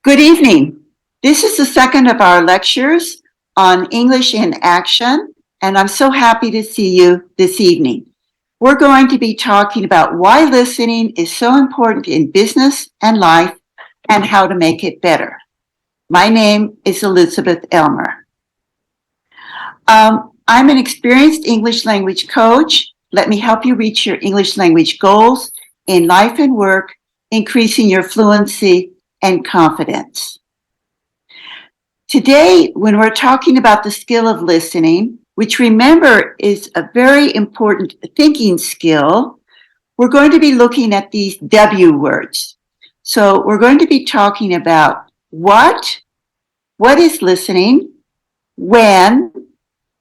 Good evening. This is the second of our lectures on English in Action, and I'm so happy to see you this evening. We're going to be talking about why listening is so important in business and life and how to make it better. My name is Elizabeth Elmer. I'm an experienced English language coach. Let me help you reach your English language goals in life and work, increasing your fluency and confidence. Today, when we're talking about the skill of listening, which remember is a very important thinking skill, we're going to be looking at these W words. So we're going to be talking about what is listening, when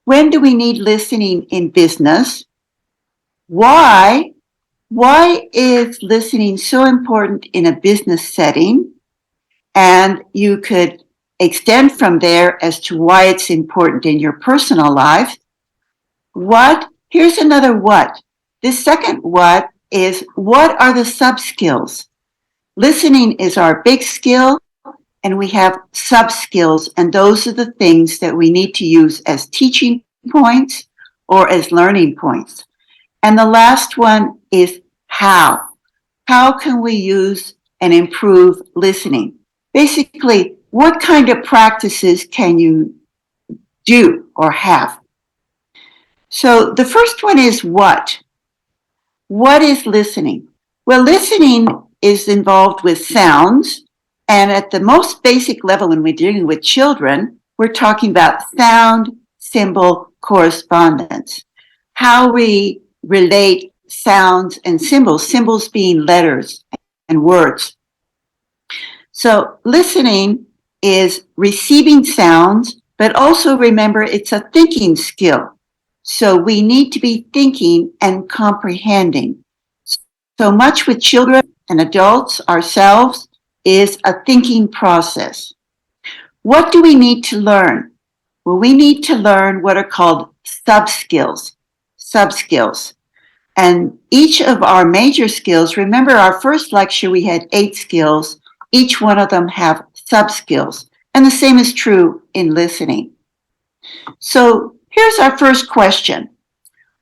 do we need listening in business, why is listening so important in a business setting, and you could extend from there as to why it's important in your personal life. Here's another what. This second what is, what are the sub-skills? Listening is our big skill, and we have sub-skills, and those are the things that we need to use as teaching points or as learning points. And the last one is how. How can we use and improve listening? Basically, what kind of practices can you do or have? So the first one is what? What is listening? Well, listening is involved with sounds, and at the most basic level when we're dealing with children, we're talking about sound, symbol, correspondence. How we relate sounds and symbols being letters and words. So listening is receiving sounds, but also remember it's a thinking skill. So we need to be thinking and comprehending. So much with children and adults ourselves is a thinking process. What do we need to learn? Well, we need to learn what are called sub-skills. And each of our major skills, remember our first lecture we had 8 skills, each one of them have sub-skills. And the same is true in listening. So here's our first question.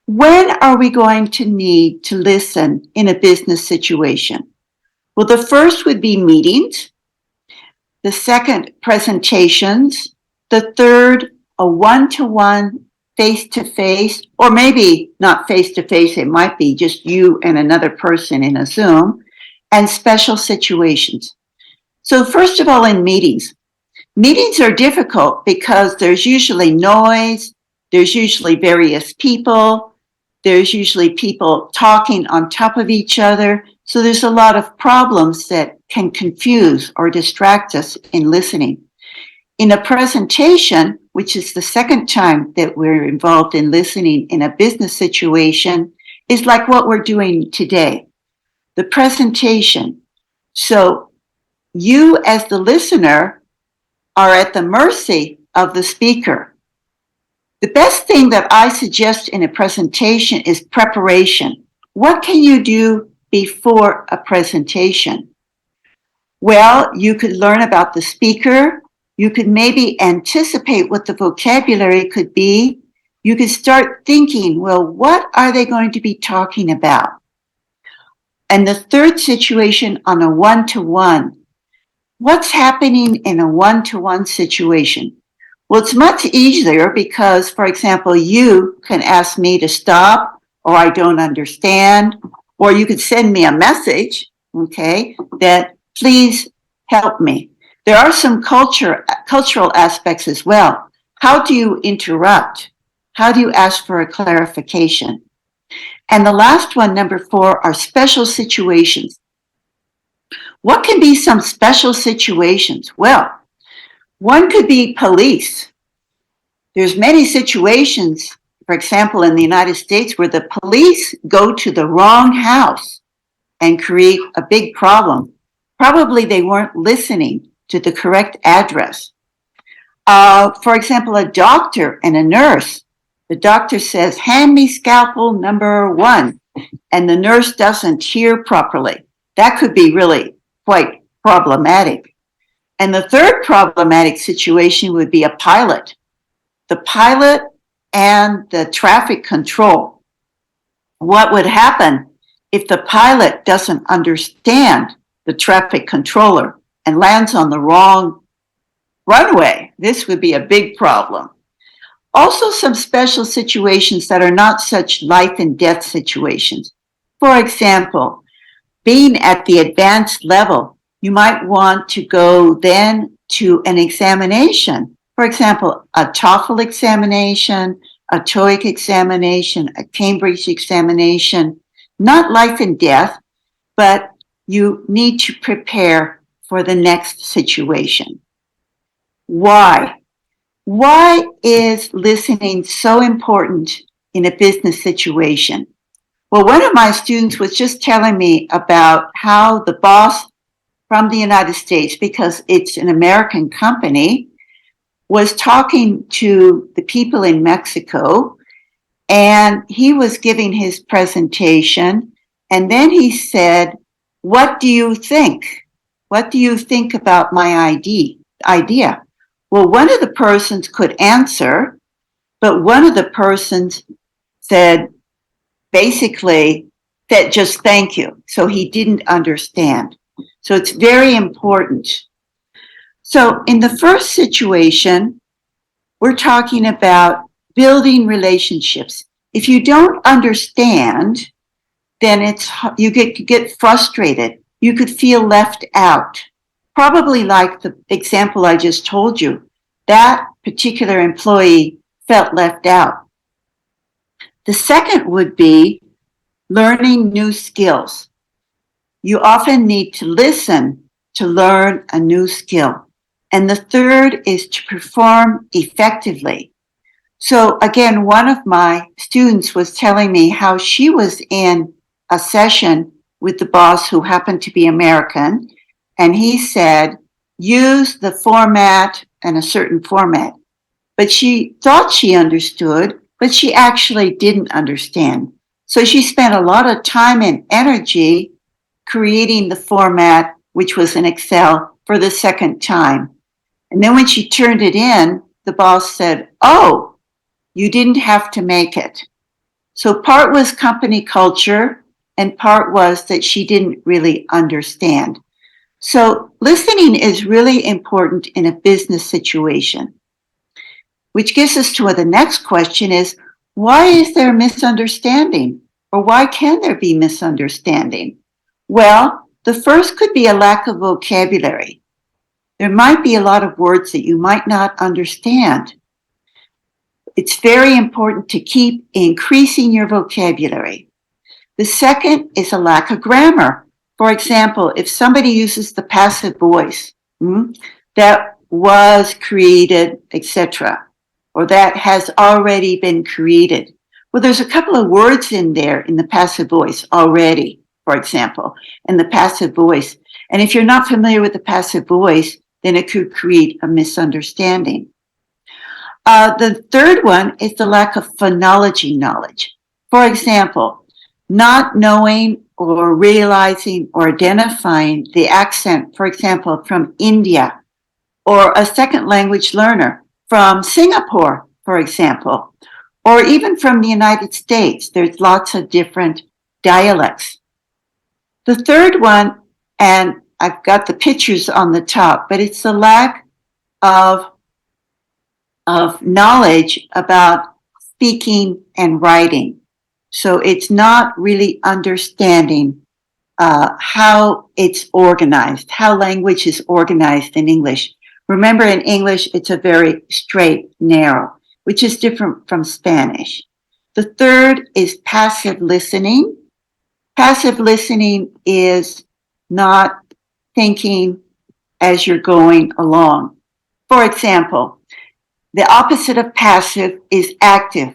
When are we going to need to listen in a business situation? Well, the first would be meetings. The second, presentations. The third, a one-to-one, face-to-face, or maybe not face-to-face, it might be just you and another person in a Zoom, and special situations. So first of all, in meetings are difficult because there's usually noise, there's usually various people, there's usually people talking on top of each other. So there's a lot of problems that can confuse or distract us in listening. In a presentation, which is the second time that we're involved in listening in a business situation, is like what we're doing today, the presentation. So you as the listener are at the mercy of the speaker. The best thing that I suggest in a presentation is preparation. What can you do before a presentation? Well, you could learn about the speaker. You could maybe anticipate what the vocabulary could be. You could start thinking, well, what are they going to be talking about? And the third situation on a one-to-one. What's happening in a one-to-one situation? Well, it's much easier because, for example, you can ask me to stop, or I don't understand, or you could send me a message, okay, that please help me. There are some cultural aspects as well. How do you interrupt? How do you ask for a clarification? And the last one, number 4, are special situations. What can be some special situations? Well, one could be police. There's many situations, for example, in the United States where the police go to the wrong house and create a big problem. Probably they weren't listening to the correct address. For example, a doctor and a nurse. The doctor says, hand me scalpel number 1, and the nurse doesn't hear properly. That could be really quite problematic. And the third problematic situation would be a pilot. The pilot and the traffic control. What would happen if the pilot doesn't understand the traffic controller and lands on the wrong runway? This would be a big problem. Also, some special situations that are not such life and death situations. For example, being at the advanced level, you might want to go then to an examination. For example, a TOEFL examination, a TOEIC examination, a Cambridge examination, not life and death, but you need to prepare for the next situation. Why? Why is listening so important in a business situation? Well, one of my students was just telling me about how the boss from the United States, because it's an American company, was talking to the people in Mexico, and he was giving his presentation, and then he said, "What do you think? What do you think about my idea?" Well, one of the persons could answer, but one of the persons said, basically, that just thank you. So he didn't understand. So it's very important. So in the first situation, we're talking about building relationships. If you don't understand, then you get frustrated. You could feel left out. Probably like the example I just told you, that particular employee felt left out. The second would be learning new skills. You often need to listen to learn a new skill. And the third is to perform effectively. So again, one of my students was telling me how she was in a session with the boss who happened to be American, and he said, use the format and a certain format. But she thought she understood, but she actually didn't understand. So she spent a lot of time and energy creating the format, which was in Excel, for the second time. And then when she turned it in, the boss said, "Oh, you didn't have to make it." So part was company culture, and part was that she didn't really understand. So listening is really important in a business situation. Which gets us to the next question is, why is there misunderstanding? Or why can there be misunderstanding? Well, the first could be a lack of vocabulary. There might be a lot of words that you might not understand. It's very important to keep increasing your vocabulary. The second is a lack of grammar. For example, if somebody uses the passive voice, that was created, etc., or that has already been created. Well, there's a couple of words in there in the passive voice already, for example, in the passive voice. And if you're not familiar with the passive voice, then it could create a misunderstanding. The third one is the lack of phonology knowledge. For example, not knowing or realizing or identifying the accent, for example, from India, or a second language learner from Singapore, for example, or even from the United States. There's lots of different dialects. The third one, and I've got the pictures on the top, but it's the lack of knowledge about speaking and writing. So it's not really understanding how it's organized, how language is organized in English. Remember, in English, it's a very straight, narrow, which is different from Spanish. The third is passive listening. Passive listening is not thinking as you're going along. For example, the opposite of passive is active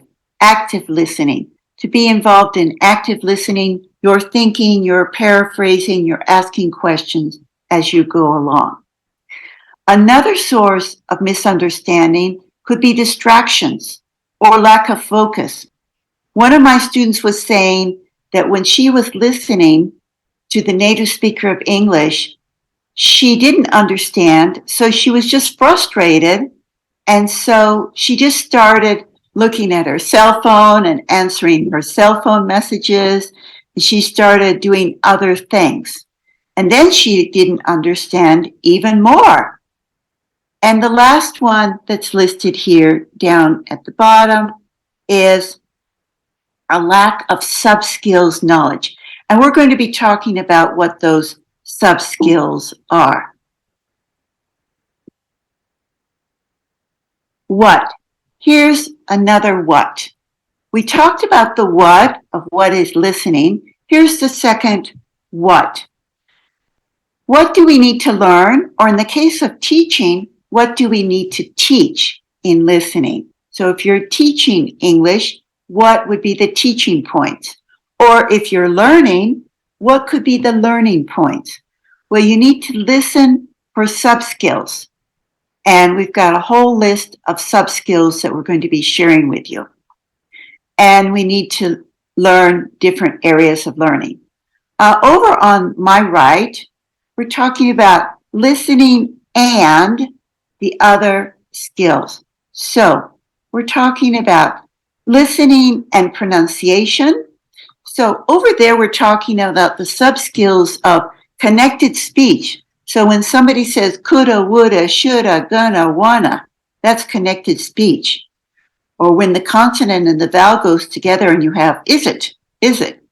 listening. To be involved in active listening, you're thinking, you're paraphrasing, you're asking questions as you go along. Another source of misunderstanding could be distractions or lack of focus. One of my students was saying that when she was listening to the native speaker of English, she didn't understand, so she was just frustrated. And so she just started looking at her cell phone and answering her cell phone messages. And she started doing other things. And then she didn't understand even more. And the last one that's listed here down at the bottom is a lack of sub-skills knowledge. And we're going to be talking about what those sub-skills are. What? Here's another what. We talked about the what of what is listening. Here's the second what. What do we need to learn? Or in the case of teaching, what do we need to teach in listening? So if you're teaching English, what would be the teaching points? Or if you're learning, what could be the learning points? Well, you need to listen for sub-skills. And we've got a whole list of sub-skills that we're going to be sharing with you. And we need to learn different areas of learning. Over on my right, we're talking about listening and the other skills. So we're talking about listening and pronunciation. So over there, we're talking about the sub-skills of connected speech. So when somebody says coulda, woulda, shoulda, gonna, wanna, that's connected speech. Or when the consonant and the vowel goes together and you have is it,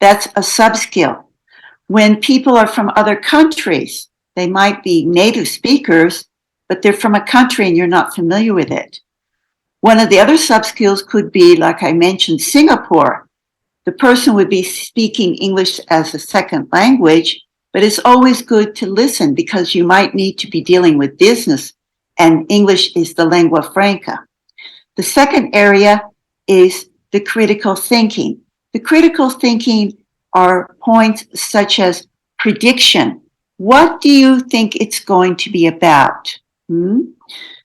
that's a sub-skill. When people are from other countries, they might be native speakers, but they're from a country and you're not familiar with it. One of the other sub-skills could be, like I mentioned, Singapore. The person would be speaking English as a second language, but it's always good to listen because you might need to be dealing with business, and English is the lingua franca. The second area is the critical thinking. The critical thinking are points such as prediction. What do you think it's going to be about?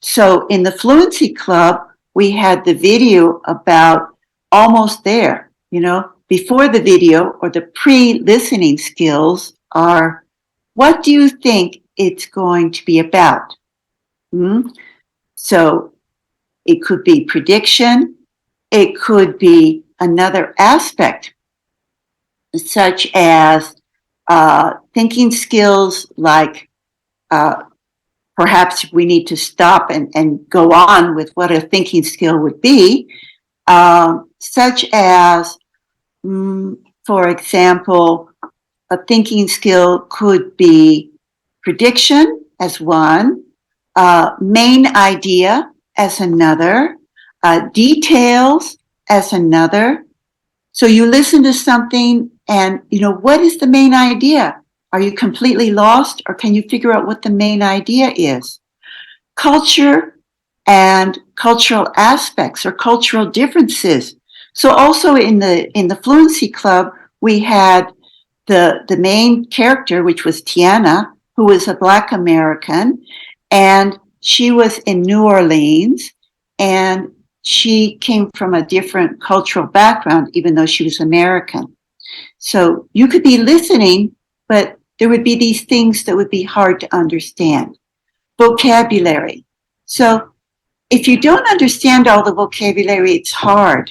So in the Fluency Club, we had the video about almost there. You know, before the video or the pre-listening skills are, what do you think it's going to be about? So it could be prediction. It could be another aspect, such as thinking skills, like perhaps we need to stop and go on with what a thinking skill would be, such as, for example, a thinking skill could be prediction as one, main idea as another, details as another. So you listen to something and, you know, what is the main idea? Are you completely lost, or can you figure out what the main idea is? Culture and cultural aspects or cultural differences. So also in the Fluency Club, we had the main character, which was Tiana, who was a Black American, and she was in New Orleans, and she came from a different cultural background, even though she was American. So you could be listening, but there would be these things that would be hard to understand. Vocabulary. So if you don't understand all the vocabulary, it's hard.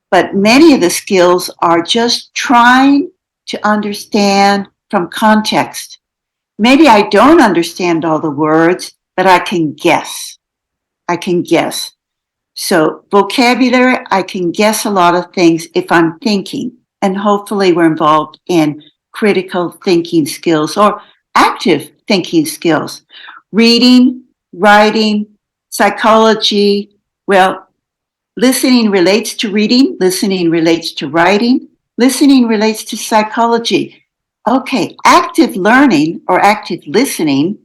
But many of the skills are just trying to understand from context. Maybe I don't understand all the words, but I can guess. So vocabulary, I can guess a lot of things if I'm thinking, and hopefully we're involved in critical thinking skills or active thinking skills. Reading, writing, psychology. Well, listening relates to reading, listening relates to writing, listening relates to psychology. Okay, active learning or active listening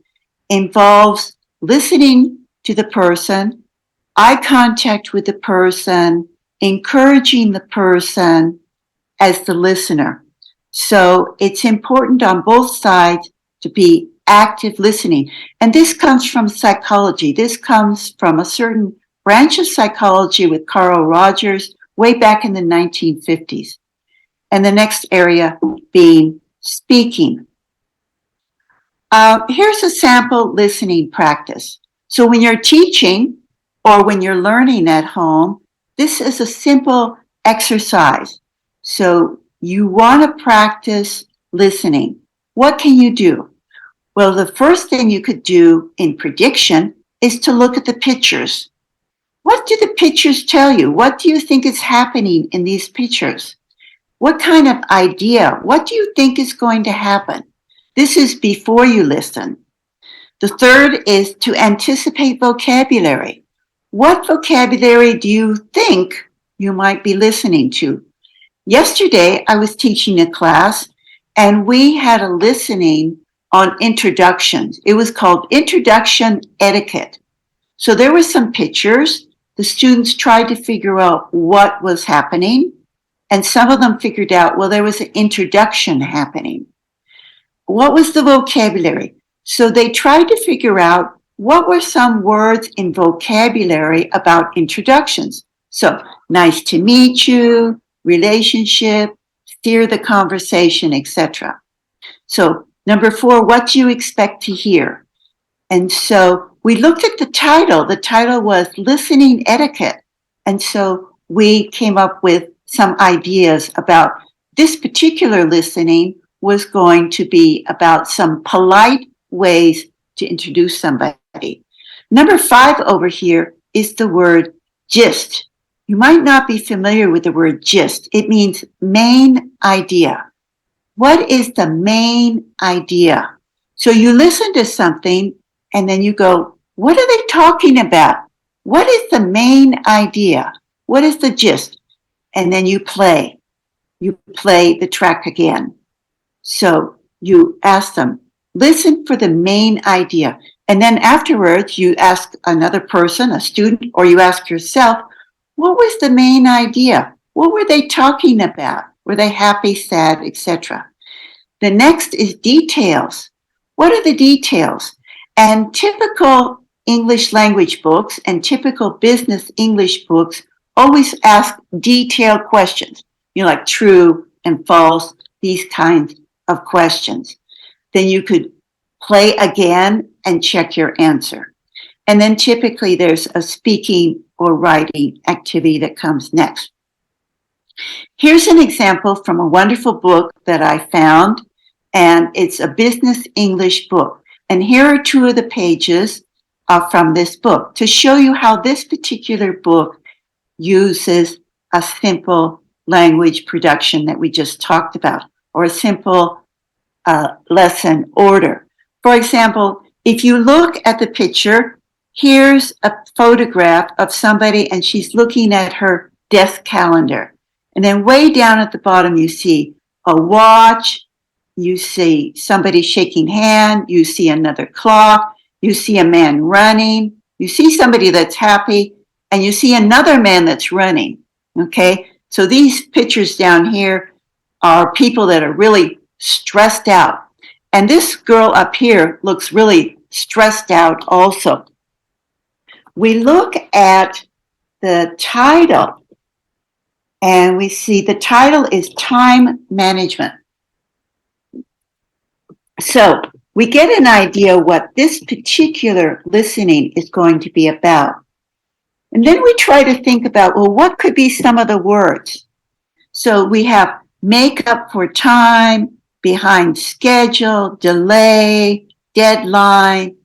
involves listening to the person, eye contact with the person, encouraging the person as the listener. So it's important on both sides to be active listening. And this comes from psychology. This comes from a certain branch of psychology with Carl Rogers way back in the 1950s. And the next area being speaking. Here's a sample listening practice. So when you're teaching or when you're learning at home, this is a simple exercise. So you want to practice listening. What can you do? Well, the first thing you could do in prediction is to look at the pictures. What do the pictures tell you? What do you think is happening in these pictures? What kind of idea? What do you think is going to happen? This is before you listen. The third is to anticipate vocabulary. What vocabulary do you think you might be listening to? Yesterday, I was teaching a class and we had a listening on introductions. It was called Introduction Etiquette. So there were some pictures. The students tried to figure out what was happening, and some of them figured out, well, there was an introduction happening. What was the vocabulary? So they tried to figure out what were some words in vocabulary about introductions. So, nice to meet you, relationship, steer the conversation, etc. So, number 4, what do you expect to hear? And so we looked at the title. The title was Listening Etiquette. And so we came up with some ideas about this particular listening was going to be about some polite ways to introduce somebody. Number 5 over here is the word gist. You might not be familiar with the word gist. It means main idea. What is the main idea? So you listen to something and then you go, what are they talking about? What is the main idea? What is the gist? And then you play. You play the track again. So you ask them, listen for the main idea. And then afterwards, you ask another person, a student, or you ask yourself, what was the main idea? What were they talking about? Were they happy, sad, etc.? The next is details. What are the details? And typical English language books and typical business English books always ask detailed questions, like true and false, these kinds of questions. Then you could play again and check your answer. And then typically there's a speaking or writing activity that comes next. Here's an example from a wonderful book that I found, and it's a business English book. And here are 2 of the pages from this book to show you how this particular book uses a simple language production that we just talked about, or a simple lesson order. For example, if you look at the picture, here's a photograph of somebody and she's looking at her desk calendar. And then way down at the bottom, you see a watch, you see somebody shaking hand, you see another clock, you see a man running, you see somebody that's happy, and you see another man that's running, okay? So these pictures down here are people that are really stressed out. And this girl up here looks really stressed out also. We look at the title, and we see the title is Time Management. So we get an idea what this particular listening is going to be about. And then we try to think about, well, what could be some of the words? So we have make up for time, behind schedule, delay, deadline,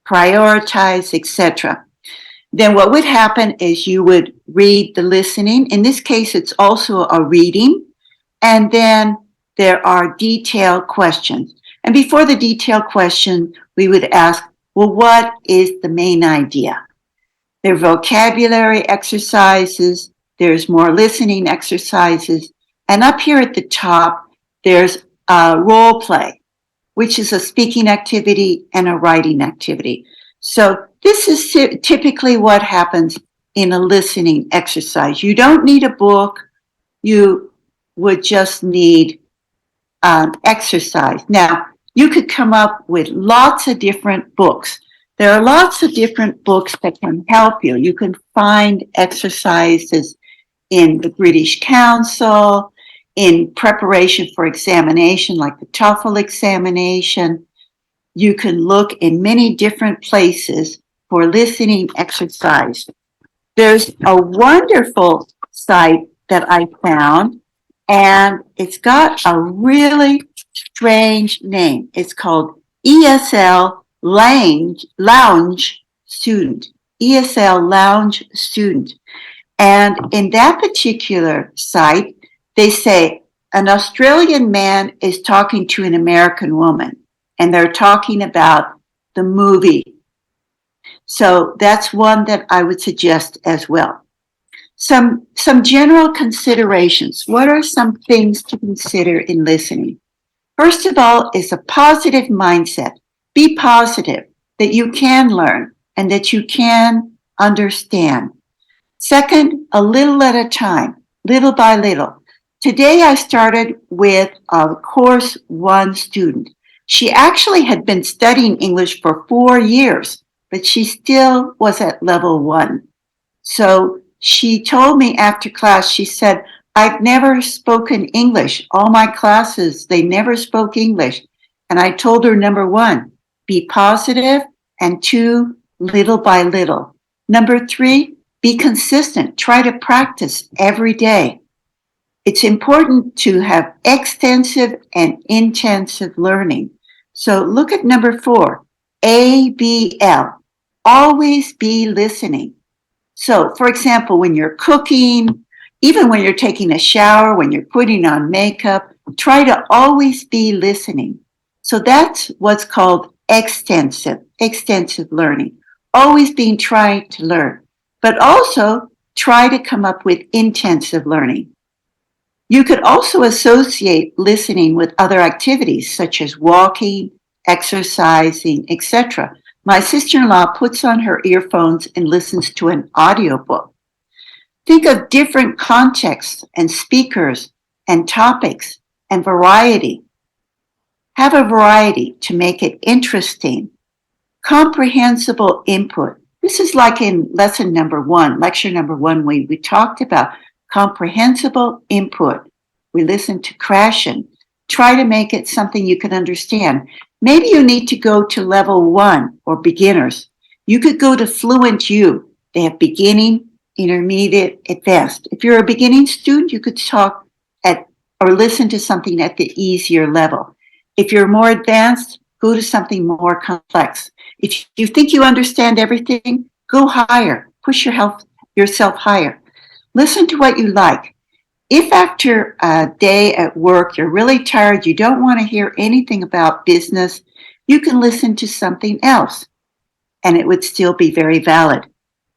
prioritize, etc. Then what would happen is you would read the listening. In this case, it's also a reading. And then there are detailed questions. And before the detailed question, we would ask, well, what is the main idea? There are vocabulary exercises, there's more listening exercises, and up here at the top, there's a role play, which is a speaking activity and a writing activity. So this is typically what happens in a listening exercise. You don't need a book, you would just need exercise. Now, you could come up with lots of different books. There are lots of different books that can help you. You can find exercises in the British Council, in preparation for examination, like the TOEFL examination. You can look in many different places for listening exercise. There's a wonderful site that I found, and it's got a really strange name. It's called ESL Lounge Student. ESL Lounge Student. And in that particular site, they say an Australian man is talking to an American woman, and they're talking about the movie. So that's one that I would suggest as well. Some general considerations. What are some things to consider in listening? First of all is a positive mindset. Be positive that you can learn and that you can understand. Second, a little at a time, little by little. Today I started with a course 1 student. She actually had been studying English for 4 years, but she still was at level 1. So she told me after class, she said, I've never spoken English. All my classes, they never spoke English. And I told her, number 1, be positive, and 2, little by little. Number 3, be consistent. Try to practice every day. It's important to have extensive and intensive learning. So look at number 4, ABL. Always be listening. So, for example, when you're cooking, even when you're taking a shower, when you're putting on makeup, try to always be listening. So that's what's called extensive learning. Always being trying to learn, but also try to come up with intensive learning. You could also associate listening with other activities such as walking, exercising, etc. My sister-in-law puts on her earphones and listens to an audiobook. Think of different contexts and speakers and topics and variety. Have a variety to make it interesting. Comprehensible input. This is like in lecture number 1, we talked about comprehensible input. We listened to Krashen. Try to make it something you can understand. Maybe you need to go to level 1 or beginners. You could go to Fluent U. They have beginning, intermediate, advanced. If you're a beginning student, you could talk at or listen to something at the easier level. If you're more advanced, go to something more complex. If you think you understand everything, go higher. Push yourself higher. Listen to what you like. If after a day at work you're really tired, you don't want to hear anything about business, you can listen to something else, and it would still be very valid.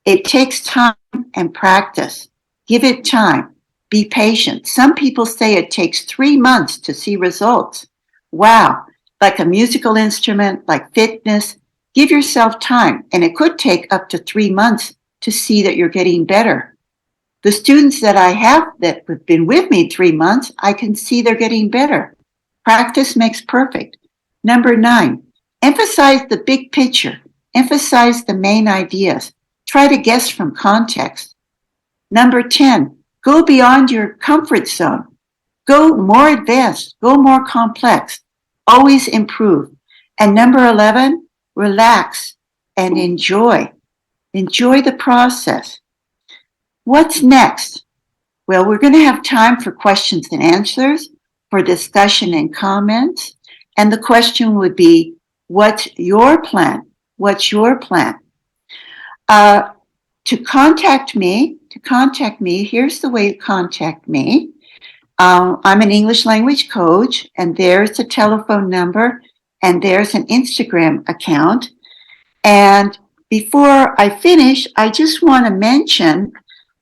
It takes time and practice. Give it time. Be patient. Some people say it takes 3 months to see results. Wow, like a musical instrument, like fitness, give yourself time, and it could take up to 3 months to see that you're getting better. The students that I have that have been with me 3 months, I can see they're getting better. Practice makes perfect. Number 9, emphasize the big picture. Emphasize the main ideas. Try to guess from context. Number 10, go beyond your comfort zone. Go more advanced, go more complex. Always improve. And number 11, relax and enjoy. Enjoy the process. What's next? Well, we're going to have time for questions and answers, for discussion and comments. And the question would be, what's your plan? What's your plan? To contact me, here's the way to contact me. I'm an English language coach, and there's a telephone number, and there's an Instagram account. And before I finish, I just want to mention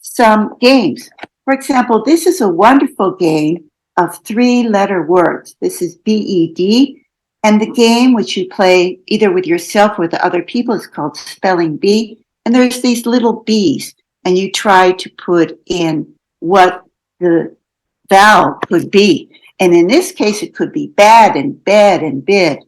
some games. For example, this is a wonderful game of 3-letter words. This is BED, and the game which you play either with yourself or with other people is called Spelling Bee. And there's these little bees, and you try to put in what the vowel could be. And in this case, it could be bad and bed and bid.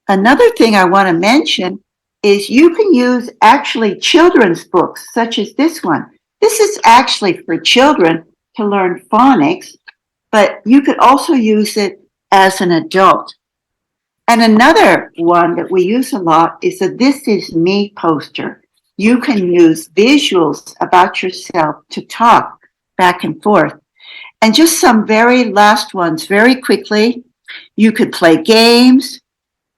Another thing I want to mention is you can use actually children's books, such as this one. This is actually for children to learn phonics, but you could also use it as an adult. And another one that we use a lot is a "This Is Me" poster. You can use visuals about yourself to talk back and forth. And just some very last ones, very quickly. You could play games.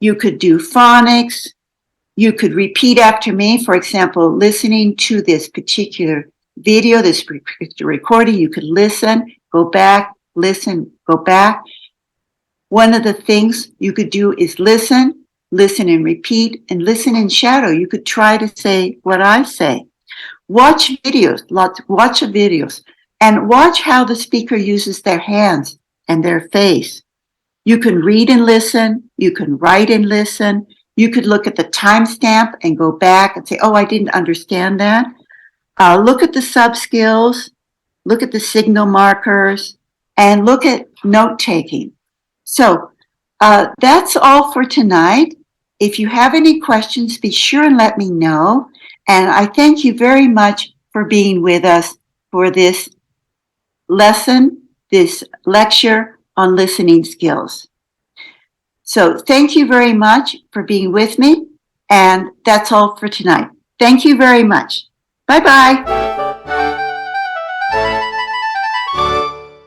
You could do phonics. You could repeat after me. For example, listening to this particular video, this recording, you could listen, go back, listen, go back. One of the things you could do is listen, listen and repeat, and listen in shadow. You could try to say what I say. Watch videos, watch videos, and watch how the speaker uses their hands and their face. You can read and listen. You can write and listen. You could look at the timestamp and go back and say, oh, I didn't understand that. Look at the sub skills, look at the signal markers, and look at note taking. So that's all for tonight. If you have any questions, be sure and let me know. And I thank you very much for being with us for this lesson, this lecture on listening skills. So thank you very much for being with me. And that's all for tonight. Thank you very much. Bye-bye.